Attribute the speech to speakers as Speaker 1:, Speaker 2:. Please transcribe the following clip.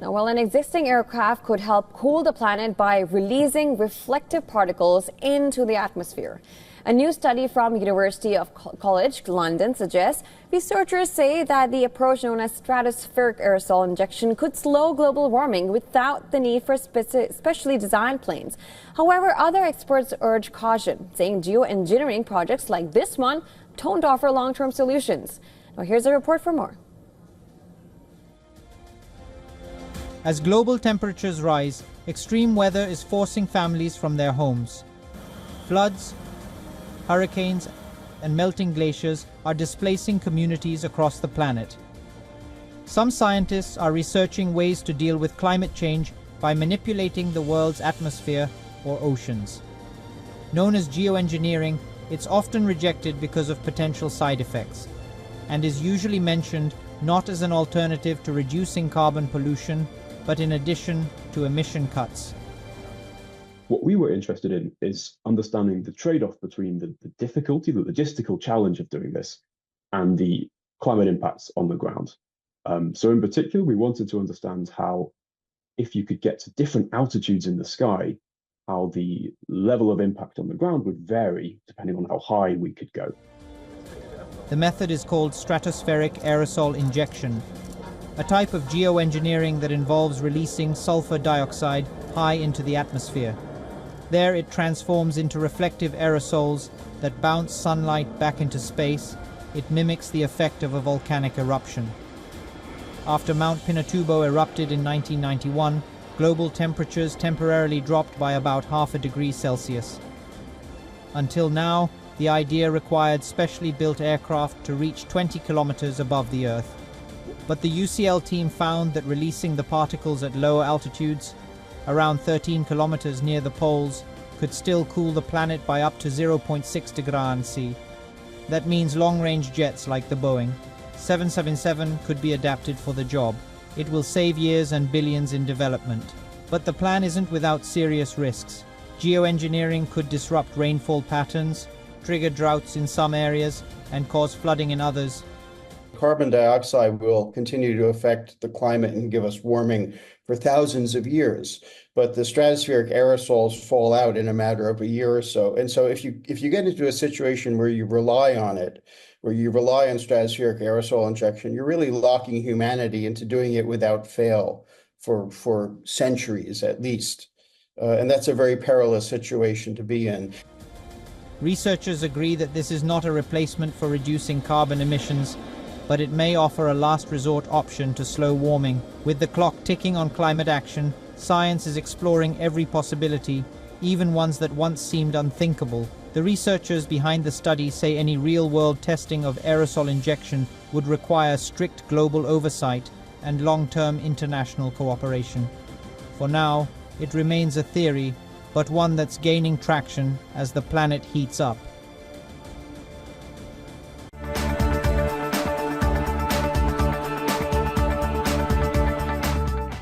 Speaker 1: Now, while an existing aircraft could help cool the planet by releasing reflective particles into the atmosphere. A new study from University of College London suggests researchers say that the approach known as stratospheric aerosol injection could slow global warming without the need for specially designed planes. However, other experts urge caution, saying geoengineering projects like this one don't offer long-term solutions. Now, here's a report for more.
Speaker 2: As global temperatures rise, extreme weather is forcing families from their homes. Floods, hurricanes, and melting glaciers are displacing communities across the planet. Some scientists are researching ways to deal with climate change by manipulating the world's atmosphere or oceans. Known as geoengineering, it's often rejected because of potential side effects, and is usually mentioned not as an alternative to reducing carbon pollution, but in addition to emission cuts.
Speaker 3: What we were interested in is understanding the trade-off between the difficulty, the logistical challenge of doing this, and the climate impacts on the ground. So in particular, we wanted to understand how, if you could get to different altitudes in the sky, how the level of impact on the ground would vary depending on how high we could go.
Speaker 2: The method is called stratospheric aerosol injection, a type of geoengineering that involves releasing sulfur dioxide high into the atmosphere. There it transforms into reflective aerosols that bounce sunlight back into space. It mimics the effect of a volcanic eruption. After Mount Pinatubo erupted in 1991, global temperatures temporarily dropped by about ½ degree Celsius. Until now, the idea required specially built aircraft to reach 20 kilometers above the Earth. But the UCL team found that releasing the particles at lower altitudes, around 13 kilometers near the poles, could still cool the planet by up to 0.6 degrees C. That means long-range jets like the Boeing 777 could be adapted for the job. It will save years and billions in development. But the plan isn't without serious risks. Geoengineering could disrupt rainfall patterns, trigger droughts in some areas, and cause flooding in others.
Speaker 4: Carbon dioxide will continue to affect the climate and give us warming for thousands of years, but the stratospheric aerosols fall out in a matter of a year or so. And so if you get into a situation where you rely on it, where you rely on stratospheric aerosol injection, you're really locking humanity into doing it without fail for centuries at least. And that's a very perilous situation to be in.
Speaker 2: Researchers agree that this is not a replacement for reducing carbon emissions, but it may offer a last resort option to slow warming. With the clock ticking on climate action, science is exploring every possibility, even ones that once seemed unthinkable. The researchers behind the study say any real-world testing of aerosol injection would require strict global oversight and long-term international cooperation. For now, it remains a theory, but one that's gaining traction as the planet heats up.